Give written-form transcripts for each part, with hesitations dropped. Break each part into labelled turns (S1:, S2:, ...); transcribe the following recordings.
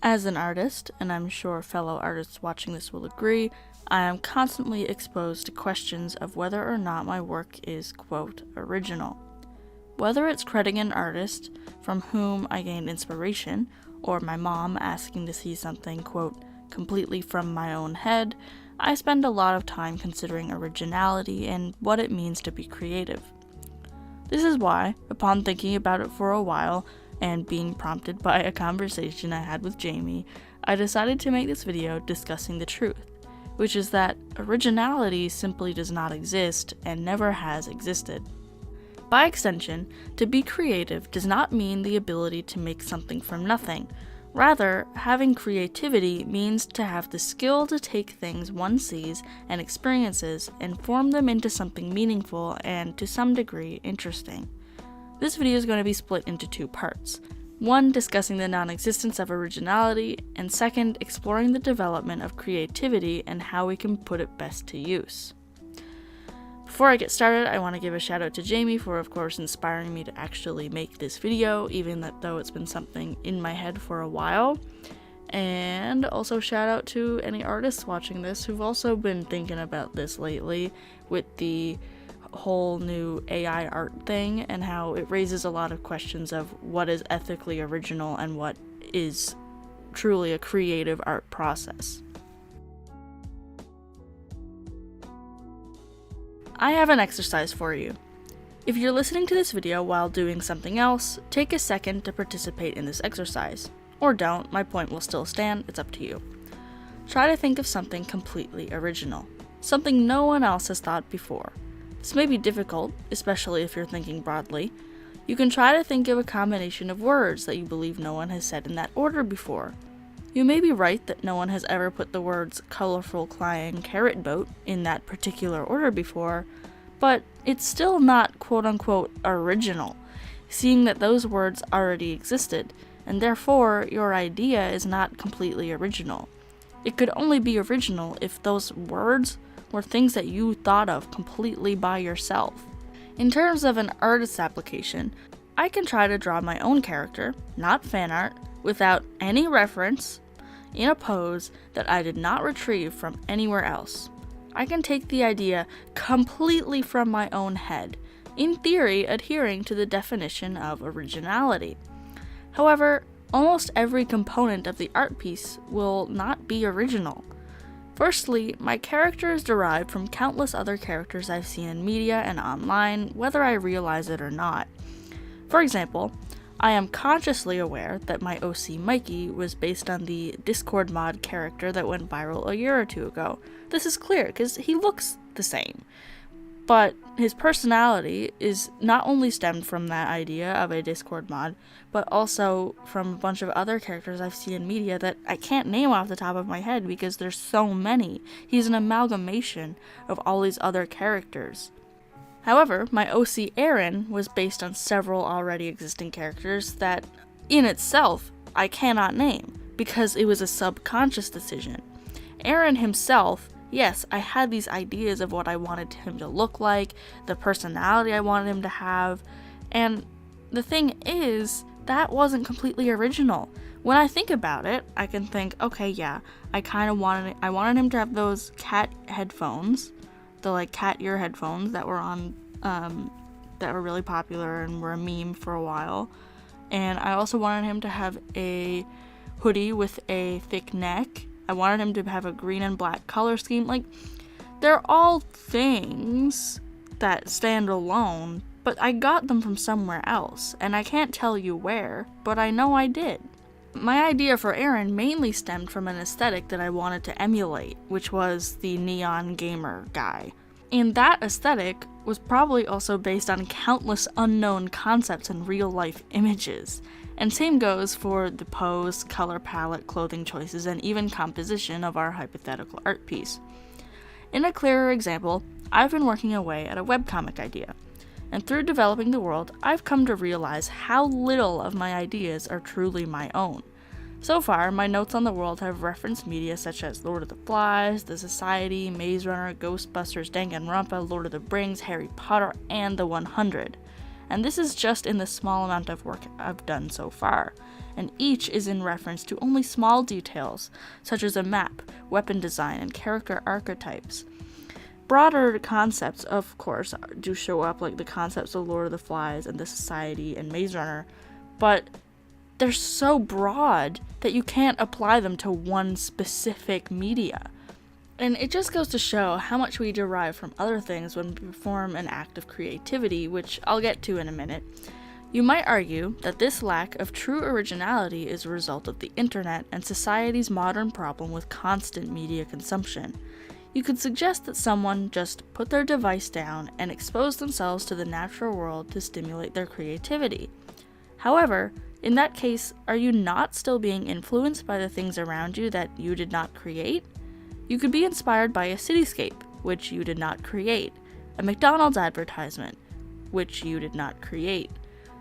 S1: As an artist, and I'm sure fellow artists watching this will agree, I am constantly exposed to questions of whether or not my work is, quote, original. Whether it's crediting an artist from whom I gained inspiration, or my mom asking to see something, quote, completely from my own head, I spend a lot of time considering originality and what it means to be creative. This is why, upon thinking about it for a while, and being prompted by a conversation I had with Jamie, I decided to make this video discussing the truth, which is that originality simply does not exist and never has existed. By extension, to be creative does not mean the ability to make something from nothing. Rather, having creativity means to have the skill to take things one sees and experiences and form them into something meaningful and, to some degree, interesting. This video is going to be split into two parts. One, discussing the non-existence of originality, and second, exploring the development of creativity and how we can put it best to use. Before I get started, I want to give a shout out to Jamie for, of course, inspiring me to actually make this video, even though it's been something in my head for a while. And also shout out to any artists watching this who've also been thinking about this lately with the whole new AI art thing and how it raises a lot of questions of what is ethically original and what is truly a creative art process. I have an exercise for you. If you're listening to this video while doing something else, take a second to participate in this exercise. Or don't, my point will still stand, it's up to you. Try to think of something completely original, something no one else has thought before. This may be difficult, especially if you're thinking broadly. You can try to think of a combination of words that you believe no one has said in that order before. You may be right that no one has ever put the words colorful crying carrot boat in that particular order before, but it's still not quote-unquote original, seeing that those words already existed, and therefore your idea is not completely original. It could only be original if those words were things that you thought of completely by yourself. In terms of an artist's application, I can try to draw my own character, not fan art, without any reference, in a pose that I did not retrieve from anywhere else. I can take the idea completely from my own head, in theory adhering to the definition of originality. However, almost every component of the art piece will not be original. Firstly, my character is derived from countless other characters I've seen in media and online, whether I realize it or not. For example, I am consciously aware that my OC Mikey was based on the Discord mod character that went viral a year or two ago. This is clear because he looks the same. But his personality is not only stemmed from that idea of a Discord mod, but also from a bunch of other characters I've seen in media that I can't name off the top of my head because there's so many. He's an amalgamation of all these other characters. However, my OC Aaron was based on several already existing characters that, in itself, I cannot name, because it was a subconscious decision. Aaron himself, yes, I had these ideas of what I wanted him to look like, the personality I wanted him to have, and the thing is, that wasn't completely original. When I think about it, I can think, okay, yeah, I wanted him to have those cat headphones, the cat ear headphones that were on, that were really popular and were a meme for a while, and I also wanted him to have a hoodie with a thick neck. I wanted him to have a green and black color scheme. They're all things that stand alone, but I got them from somewhere else, and I can't tell you where, but I know I did. My idea for Aaron mainly stemmed from an aesthetic that I wanted to emulate, which was the neon gamer guy. And that aesthetic was probably also based on countless unknown concepts and real-life images. And same goes for the pose, color palette, clothing choices, and even composition of our hypothetical art piece. In a clearer example, I've been working away at a webcomic idea, and through developing the world, I've come to realize how little of my ideas are truly my own. So far, my notes on the world have referenced media such as Lord of the Flies, The Society, Maze Runner, Ghostbusters, Danganronpa, Lord of the Rings, Harry Potter, and The 100. And this is just in the small amount of work I've done so far. and each is in reference to only small details, such as a map, weapon design, and character archetypes. Broader concepts, of course, do show up, like the concepts of Lord of the Flies and The Society and Maze Runner, but they're so broad that you can't apply them to one specific media. And it just goes to show how much we derive from other things when we perform an act of creativity, which I'll get to in a minute. You might argue that this lack of true originality is a result of the internet and society's modern problem with constant media consumption. You could suggest that someone just put their device down and expose themselves to the natural world to stimulate their creativity. However, in that case, are you not still being influenced by the things around you that you did not create? You could be inspired by a cityscape, which you did not create, a McDonald's advertisement, which you did not create,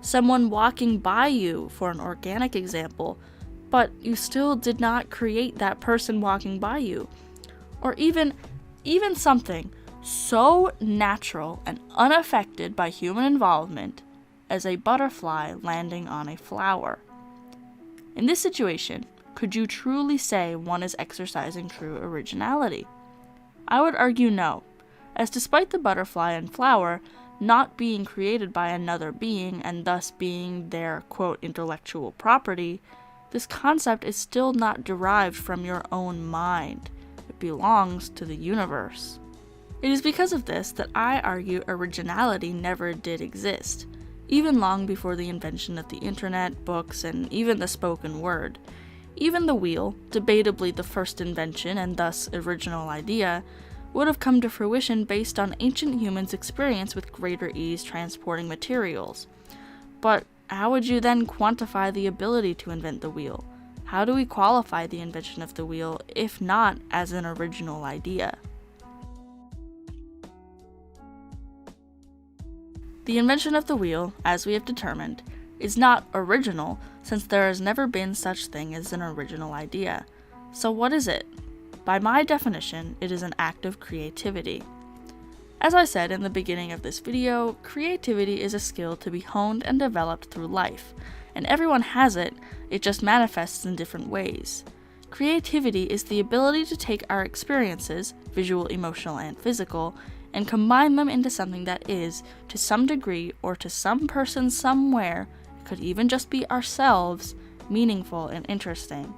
S1: someone walking by you, for an organic example, but you still did not create that person walking by you. Or even something so natural and unaffected by human involvement as a butterfly landing on a flower. In this situation, could you truly say one is exercising true originality? I would argue no, as despite the butterfly and flower not being created by another being and thus being their, quote, intellectual property, this concept is still not derived from your own mind. It belongs to the universe. It is because of this that I argue originality never did exist, even long before the invention of the internet, books, and even the spoken word. Even the wheel, debatably the first invention and thus original idea, would have come to fruition based on ancient humans' experience with greater ease transporting materials. But how would you then quantify the ability to invent the wheel? How do we qualify the invention of the wheel, if not as an original idea? The invention of the wheel, as we have determined, is not original, since there has never been such thing as an original idea. So what is it? By my definition, it is an act of creativity. As I said in the beginning of this video, creativity is a skill to be honed and developed through life, and everyone has it, it just manifests in different ways. Creativity is the ability to take our experiences, visual, emotional, and physical, and combine them into something that is, to some degree or to some person somewhere, it could even just be ourselves, meaningful and interesting.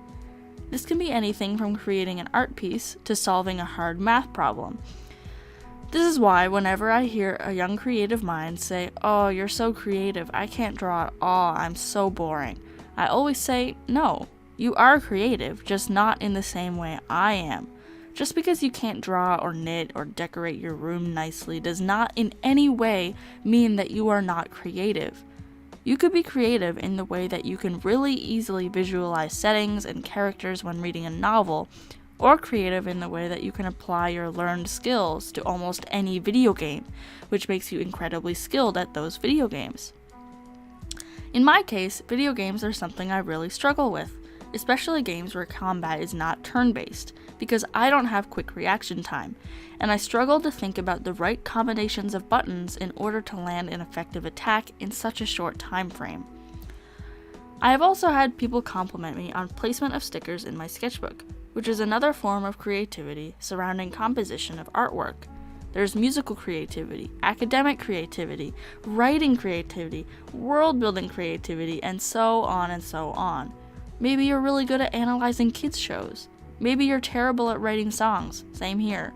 S1: This can be anything from creating an art piece to solving a hard math problem. This is why whenever I hear a young creative mind say, "Oh, you're so creative, I can't draw at all, I'm so boring," I always say, no, you are creative, just not in the same way I am. Just because you can't draw or knit or decorate your room nicely does not in any way mean that you are not creative. You could be creative in the way that you can really easily visualize settings and characters when reading a novel, or creative in the way that you can apply your learned skills to almost any video game, which makes you incredibly skilled at those video games. In my case, video games are something I really struggle with, especially games where combat is not turn-based, because I don't have quick reaction time, and I struggle to think about the right combinations of buttons in order to land an effective attack in such a short time frame. I have also had people compliment me on placement of stickers in my sketchbook, which is another form of creativity surrounding composition of artwork. There's musical creativity, academic creativity, writing creativity, world-building creativity, and so on and so on. Maybe you're really good at analyzing kids' shows. Maybe you're terrible at writing songs. Same here.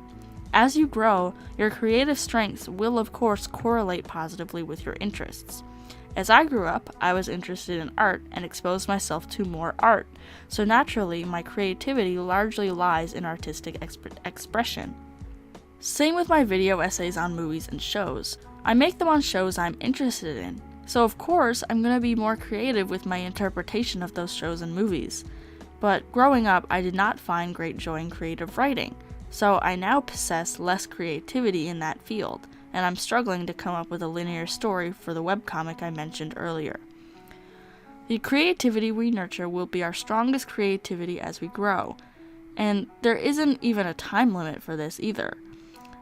S1: As you grow, your creative strengths will of course correlate positively with your interests. As I grew up, I was interested in art and exposed myself to more art, so naturally my creativity largely lies in artistic expression. Same with my video essays on movies and shows. I make them on shows I'm interested in, so of course I'm going to be more creative with my interpretation of those shows and movies. But growing up, I did not find great joy in creative writing, so I now possess less creativity in that field, and I'm struggling to come up with a linear story for the webcomic I mentioned earlier. The creativity we nurture will be our strongest creativity as we grow, and there isn't even a time limit for this either.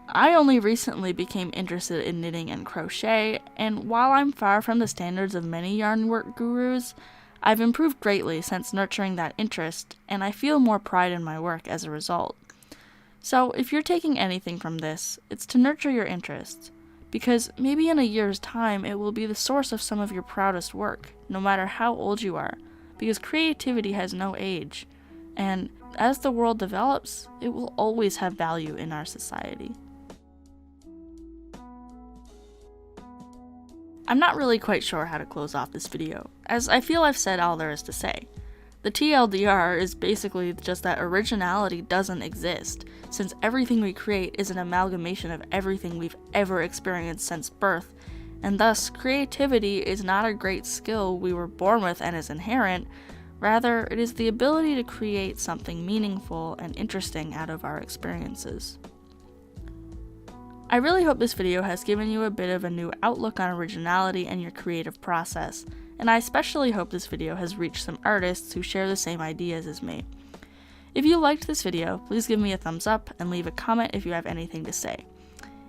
S1: I only recently became interested in knitting and crochet, and while I'm far from the standards of many yarn work gurus, I've improved greatly since nurturing that interest, and I feel more pride in my work as a result. So, if you're taking anything from this, it's to nurture your interests, because maybe in a year's time it will be the source of some of your proudest work, no matter how old you are, because creativity has no age, and as the world develops, it will always have value in our society. I'm not really quite sure how to close off this video, as I feel I've said all there is to say. The TLDR is basically just that originality doesn't exist, since everything we create is an amalgamation of everything we've ever experienced since birth, and thus creativity is not a great skill we were born with and is inherent. Rather, it is the ability to create something meaningful and interesting out of our experiences. I really hope this video has given you a bit of a new outlook on originality and your creative process, and I especially hope this video has reached some artists who share the same ideas as me. If you liked this video, please give me a thumbs up and leave a comment if you have anything to say.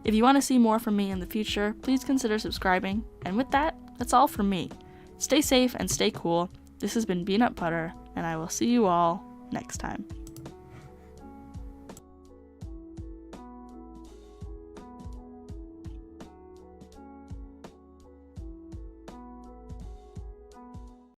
S1: If you want to see more from me in the future, please consider subscribing, and with that, that's all from me. Stay safe and stay cool. This has been Peanut Butter, and I will see you all next time.